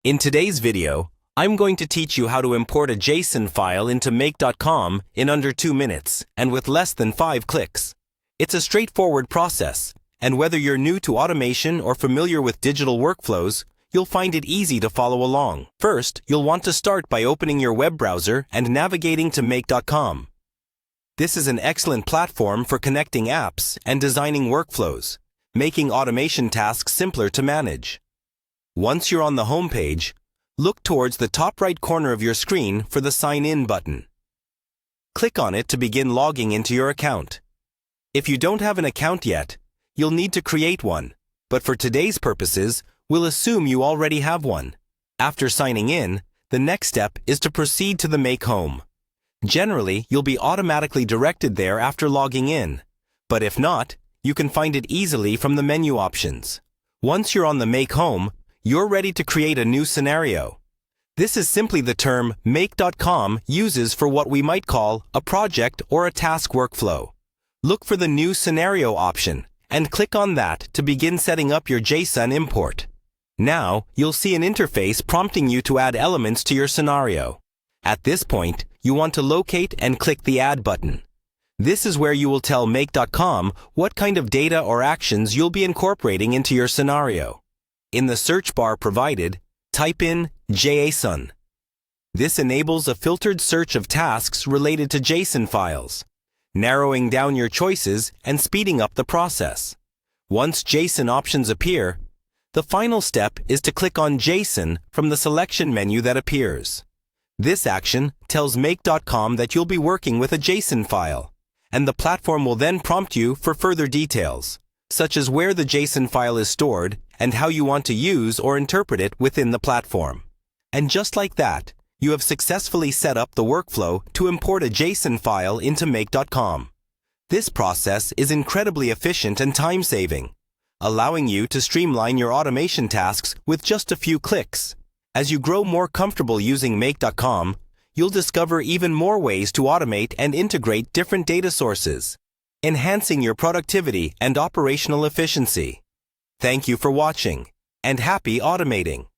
In today's video, I'm going to teach you how to import a JSON file into make.com in under 2 minutes and with less than 5 clicks. It's a straightforward process, and whether you're new to automation or familiar with digital workflows, you'll find it easy to follow along. First, you'll want to start by opening your web browser and navigating to make.com. This is an excellent platform for connecting apps and designing workflows, making automation tasks simpler to manage. Once you're on the home page, look towards the top right corner of your screen for the Sign In button. Click on it to begin logging into your account. If you don't have an account yet, you'll need to create one, but for today's purposes, we'll assume you already have one. After signing in, the next step is to proceed to the Make home. Generally, you'll be automatically directed there after logging in, but if not, you can find it easily from the menu options. Once you're on the Make home, you're ready to create a new scenario. This is simply the term make.com uses for what we might call a project or a task workflow. Look for the New Scenario option and click on that to begin setting up your JSON import. Now, you'll see an interface prompting you to add elements to your scenario. At this point, you want to locate and click the Add button. This is where you will tell make.com what kind of data or actions you'll be incorporating into your scenario. In the search bar provided, type in Json. This enables a filtered search of tasks related to JSON files, narrowing down your choices and speeding up the process. Once JSON options appear, the final step is to click on JSON from the selection menu that appears. This action tells make.com that you'll be working with a JSON file, and the platform will then prompt you for further details, such as where the JSON file is stored and how you want to use or interpret it within the platform. And just like that, you have successfully set up the workflow to import a JSON file into make.com. This process is incredibly efficient and time-saving, allowing you to streamline your automation tasks with just a few clicks. As you grow more comfortable using make.com, you'll discover even more ways to automate and integrate different data sources, enhancing your productivity and operational efficiency. Thank you for watching, and happy automating!